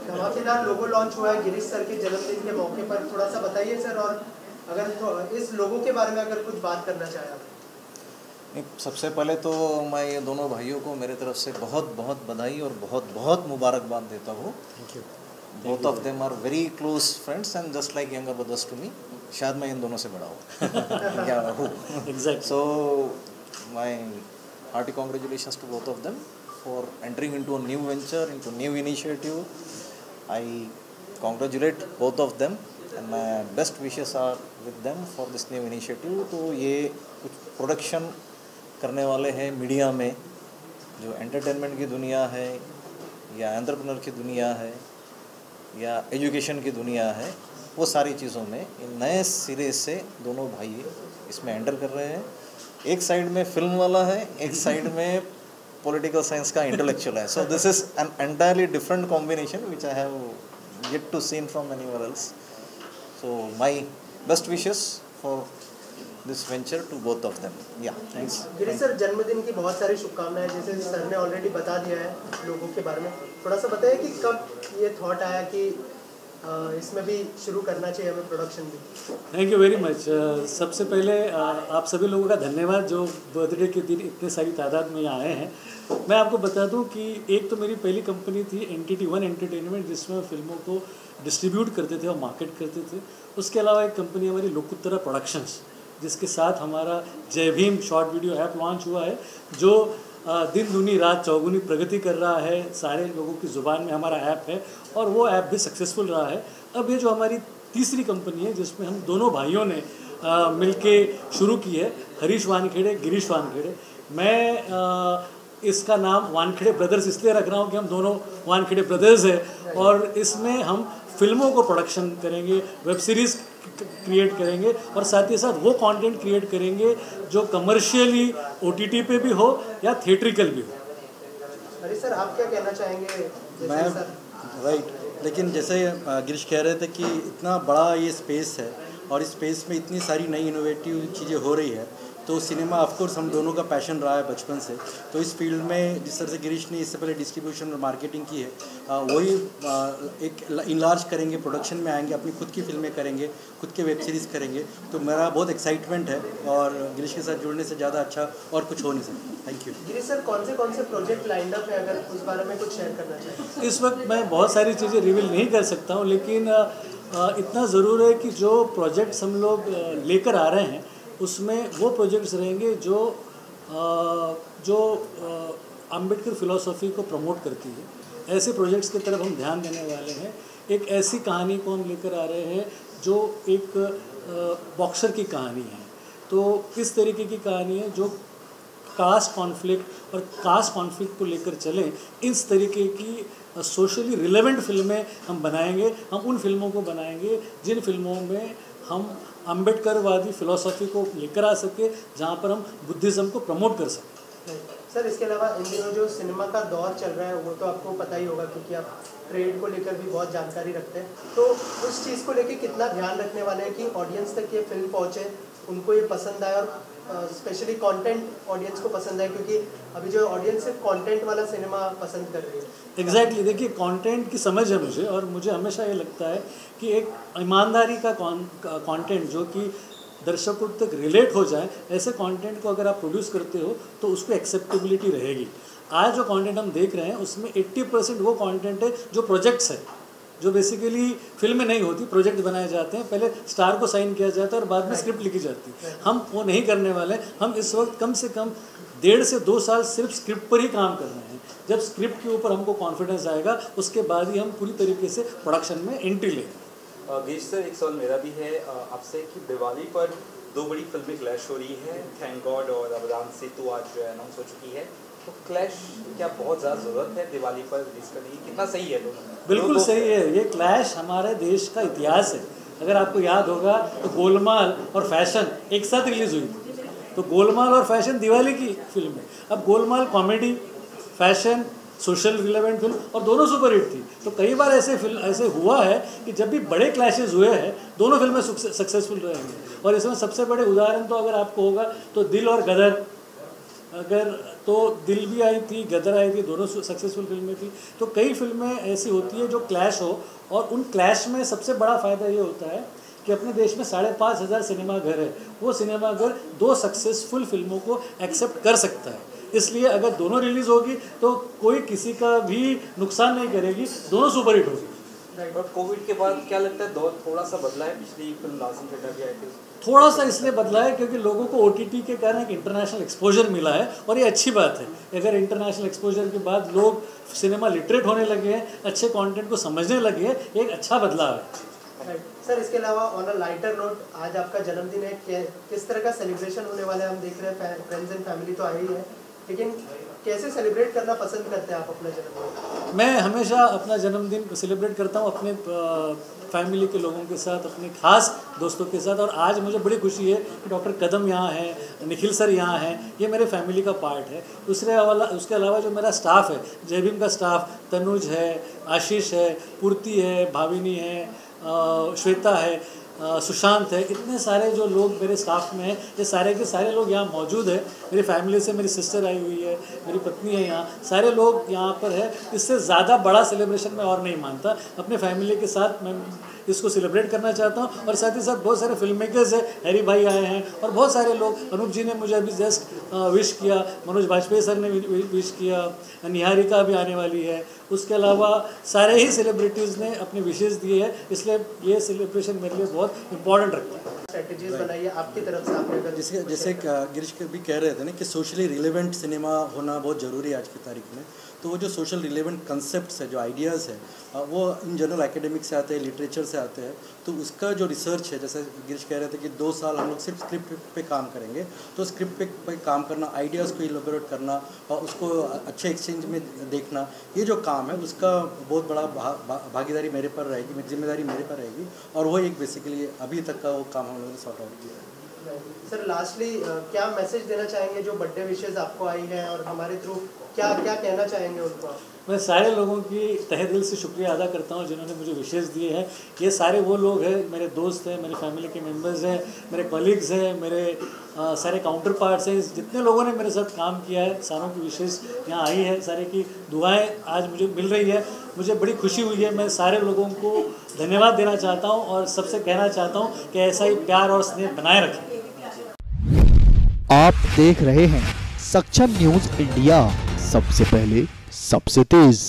धमाकेदार लोगो लॉन्च हुआ है गिरीश सर के जन्मदिन के मौके पर, थोड़ा सा बताइए सर, और अगर तो इस लोगो के बारे में अगर कुछ बात करना चाहें आप। सबसे पहले तो मैं ये दोनों भाइयों को मेरे तरफ से बहुत बहुत बधाई और बहुत बहुत मुबारकबाद देता हूँ। Both of them are very close friends and just like younger brothers to me. शायद मैं इन दोनों से बड़ा हूँ या हूँ। So my hearty congratulations to both of them for entering into a new venture, into new initiative. I congratulate both of them and my best wishes are with them for this new initiative. तो ये कुछ production करने वाले हैं media में, जो entertainment की दुनिया है या एंटरप्रेन्योर की दुनिया है या एजुकेशन की दुनिया है, वो सारी चीज़ों में इन नए सिरे से दोनों भाई इसमें एंटर कर रहे हैं। एक साइड में फिल्म वाला है, एक साइड में पॉलिटिकल साइंस का इंटेलेक्चुअल है। So this is an entirely different combination which I have yet to seen from anywhere else. So my best wishes for this venture to both of them. Yeah thanks. Girish sir, जन्मदिन की बहुत सारी शुभकामनाएं, जैसे sir ने already बता दिया है लोगों के बारे में, थोड़ा सा बताइए कि कब ये थॉट आया कि इसमें भी शुरू करना चाहिए हमें प्रोडक्शन भी। Thank you very much. सबसे पहले आप सभी लोगों का धन्यवाद जो बर्थडे के दिन इतने सारी तादाद में यहाँ आए हैं। मैं आपको बता दूं कि एक तो मेरी पहली कंपनी थी एनटीटी वन एंटरटेनमेंट, जिसमें फिल्मों को डिस्ट्रीब्यूट करते थे और मार्केट करते थे। उसके अलावा एक कंपनी हमारी लोकुत्तरा प्रोडक्शंस, जिसके साथ हमारा जय Bhim short video app launch हुआ है, जो दिन दूनी रात चौगुनी प्रगति कर रहा है। सारे लोगों की ज़ुबान में हमारा ऐप है और वो ऐप भी सक्सेसफुल रहा है। अब ये जो हमारी तीसरी कंपनी है, जिसमें हम दोनों भाइयों ने मिलके शुरू की है, हरीश वानखेड़े, गिरीश वानखेड़े। मैं इसका नाम वानखेड़े ब्रदर्स इसलिए रख रहा हूँ कि हम दोनों वानखेड़े ब्रदर्स हैं और इसमें हम फिल्मों को प्रोडक्शन करेंगे, वेब सीरीज़ क्रिएट करेंगे और साथ ही साथ वो कंटेंट क्रिएट करेंगे जो कमर्शियली OTT पे भी हो या थिएट्रिकल भी हो। अरे सर, आप क्या कहना चाहेंगे? मैं राइट, लेकिन जैसे गिरीश कह रहे थे कि इतना बड़ा ये स्पेस है और इस स्पेस में इतनी सारी नई इनोवेटिव चीज़ें हो रही है, तो सिनेमा ऑफकोर्स हम दोनों का पैशन रहा है बचपन से। तो इस फील्ड में जिस तरह से गिरीश ने इससे पहले डिस्ट्रीब्यूशन और मार्केटिंग की है, वही एक इनलार्ज करेंगे, प्रोडक्शन में आएंगे, अपनी खुद की फिल्में करेंगे, खुद के वेब सीरीज़ करेंगे। तो मेरा बहुत एक्साइटमेंट है और गिरीश के साथ जुड़ने से ज़्यादा अच्छा और कुछ हो नहीं सकता। Thank you. गिरीश सर, कौन से प्रोजेक्ट लाइंड अप है, अगर उस बारे में कुछ शेयर करना चाहिए? इस वक्त मैं बहुत सारी चीज़ें रिवील नहीं कर सकता हूँ, लेकिन इतना ज़रूर है कि जो प्रोजेक्ट्स हम लोग लेकर आ रहे हैं उसमें वो प्रोजेक्ट्स रहेंगे जो अम्बेडकर फ़िलॉसफी को प्रमोट करती है। ऐसे प्रोजेक्ट्स की तरफ हम ध्यान देने वाले हैं। एक ऐसी कहानी को हम लेकर आ रहे हैं जो एक बॉक्सर की कहानी है, तो इस तरीके की कहानी है जो कास्ट कॉन्फ्लिक्ट और कास्ट कॉन्फ्लिक्ट को लेकर चलें। इस तरीके की सोशली रिलेवेंट फिल्में हम बनाएंगे। हम उन फिल्मों को बनाएंगे जिन फिल्मों में हम अम्बेडकरवादी फ़िलॉसफी को लेकर आ सके, जहाँ पर हम बुद्धिज़्म को प्रमोट कर सकें। सर, इसके अलावा इन दिनों जो सिनेमा का दौर चल रहा है वो तो आपको पता ही होगा, क्योंकि आप ट्रेड को लेकर भी बहुत जानकारी रखते हैं। तो उस चीज़ को लेकर कितना ध्यान रखने वाले हैं कि ऑडियंस तक ये फिल्म पहुँचे, उनको ये पसंद आए और स्पेशली कंटेंट ऑडियंस को पसंद आए, क्योंकि अभी जो ऑडियंस सिर्फ कंटेंट वाला सिनेमा पसंद कर रही है। एग्जैक्टली देखिए, कंटेंट की समझ है मुझे, और मुझे हमेशा ये लगता है कि एक ईमानदारी का कंटेंट जो कि दर्शकों तक रिलेट हो जाए, ऐसे कंटेंट को अगर आप प्रोड्यूस करते हो तो उसको एक्सेप्टेबिलिटी रहेगी। आज जो कंटेंट हम देख रहे हैं उसमें 80% वो कंटेंट है जो प्रोजेक्ट्स है, जो बेसिकली फिल्में नहीं होती, प्रोजेक्ट बनाए जाते हैं। पहले स्टार को साइन किया जाता है और बाद में स्क्रिप्ट लिखी जाती है। हम वो नहीं करने वाले। हम इस वक्त कम से कम 1.5 से 2 साल सिर्फ स्क्रिप्ट पर ही काम कर रहे हैं। जब स्क्रिप्ट के ऊपर हमको कॉन्फिडेंस आएगा उसके बाद ही हम पूरी तरीके से प्रोडक्शन में एंट्री लेंगे। गिरीश सर, एक सवाल मेरा भी है आपसे कि दिवाली पर 2 बड़ी फिल्में क्लैश हो रही है, थैंक गॉड और अवदान सेतु आज जो है अनाउंस हो चुकी है। तो क्लैश क्या बहुत ज़्यादा ज़रूरत है दिवाली पर रिलीज करने की? कितना सही है दोनों? बिल्कुल सही है। ये क्लैश हमारे देश का इतिहास है। अगर आपको याद होगा तो गोलमाल और फैशन एक साथ रिलीज़ हुई थी। तो गोलमाल और फैशन दिवाली की फिल्म है। अब Golmaal comedy, fashion social relevant film, और दोनों सुपरहिट थी। तो कई बार ऐसे हुआ है कि जब भी बड़े क्लैशेज हुए हैं दोनों फिल्में सक्सेसफुल रहेंगी। और इसमें सबसे बड़े उदाहरण तो अगर आपको होगा तो दिल और गदर, अगर तो दिल भी आई थी, गदर आई थी, दोनों सक्सेसफुल फिल्में थी। तो कई फिल्में ऐसी होती है जो क्लैश हो, और उन क्लैश में सबसे बड़ा फ़ायदा ये होता है कि अपने देश में 5,500 सिनेमाघर है। वो सिनेमाघर 2 सक्सेसफुल फिल्मों को एक्सेप्ट कर सकता है। इसलिए अगर दोनों रिलीज़ होगी तो कोई किसी का भी नुकसान नहीं करेगी, दोनों सुपरहिट होगी। और कोविड के बाद क्या लगता है दौर थोड़ा सा बदला है? पिछली फिल्म लाजिम चड्ढा भी आई थी, थोड़ा सा इसलिए बदला है क्योंकि लोगों को OTT के कारण एक इंटरनेशनल एक्सपोजर मिला है, और ये अच्छी बात है। अगर इंटरनेशनल एक्सपोजर के बाद लोग सिनेमा लिटरेट होने लगे हैं, अच्छे कंटेंट को समझने लगे हैं, एक अच्छा बदलाव है। सर, इसके अलावा ऑन अ लाइटर नोट, आज आपका जन्मदिन है, किस तरह का सेलिब्रेशन होने वाला है? हम देख रहे हैं फ्रेंड्स एंड फैमिली तो आई है, लेकिन कैसे सेलिब्रेट करना पसंद करते हैं आप अपना जन्मदिन? मैं हमेशा अपना जन्मदिन सेलिब्रेट करता हूँ अपने फैमिली के लोगों के साथ, अपने खास दोस्तों के साथ। और आज मुझे बड़ी खुशी है कि डॉक्टर कदम यहाँ हैं, निखिल सर यहाँ हैं, ये मेरे फैमिली का पार्ट है। उसके अलावा जो मेरा स्टाफ है, जय भीम का स्टाफ, तनुज है, आशीष है, पूर्ति है, भाविनी है, श्वेता है, सुशांत है, इतने सारे जो लोग मेरे स्टाफ में हैं, ये सारे के सारे लोग यहाँ मौजूद है। मेरी फैमिली से मेरी सिस्टर आई हुई है, मेरी पत्नी है यहाँ, सारे लोग यहाँ पर है। इससे ज़्यादा बड़ा सेलिब्रेशन मैं और नहीं मानता। अपने फैमिली के साथ मैं इसको सेलिब्रेट करना चाहता हूँ। और साथ ही साथ बहुत सारे फिल्म मेकर्स हैं, हैरी भाई आए हैं और बहुत सारे लोग, अनूप जी ने मुझे अभी जस्ट विश किया, मनोज वाजपेयी सर ने विश किया, निहारिका भी आने वाली है। उसके अलावा सारे ही सेलिब्रिटीज़ ने अपने विशेष दिए हैं, इसलिए ये सेलिब्रेशन मेरे लिए बहुत इम्पॉर्टेंट रखता है। स्ट्रेटजीज बनाइए आपकी तरफ से, आपने अगर जैसे गिरीश भी कह रहे थे ना कि सोशली रिलेवेंट सिनेमा होना बहुत ज़रूरी है आज की तारीख में। तो वो जो सोशल रिलेवेंट कंसेप्ट्स है, जो आइडियाज़ है, वो इन जनरल एकेडमिक से आते हैं, लिटरेचर से आते हैं। तो उसका जो रिसर्च है, जैसे गिरीश कह रहे थे कि 2 साल हम लोग सिर्फ स्क्रिप्ट पे काम करेंगे, तो स्क्रिप्ट पे काम करना, आइडियाज़ को इलेबोरेट करना और उसको अच्छे एक्सचेंज में देखना, ये जो काम है उसका बहुत बड़ा भागीदारी मेरे पर रहेगी, मेरी जिम्मेदारी मेरे पर रहेगी। और वो एक बेसिकली अभी तक का वो काम हम लोगों ने सॉर्ट आउट किया है। सर, लास्टली क्या मैसेज देना चाहेंगे जो बर्थडे विशेज़ आपको आई हैं, और हमारे थ्रू क्या कहना चाहेंगे उनको? मैं सारे लोगों की तहे दिल से शुक्रिया अदा करता हूँ जिन्होंने मुझे विशेष दिए हैं। ये सारे वो लोग हैं, मेरे दोस्त हैं, मेरे फैमिली के मेंबर्स हैं, मेरे कलीग्स हैं, मेरे सारे काउंटर पार्ट्स हैं, जितने लोगों ने मेरे साथ काम किया है, सारों की विशेष यहाँ आई है, सारे की दुआएं आज मुझे मिल रही है। मुझे बड़ी खुशी हुई है। मैं सारे लोगों को धन्यवाद देना चाहता हूँ और सबसे कहना चाहता हूँ कि ऐसा ही प्यार और स्नेह बनाए रखें। आप देख रहे हैं सक्षम न्यूज़ इंडिया, सबसे पहले सबसे तेज।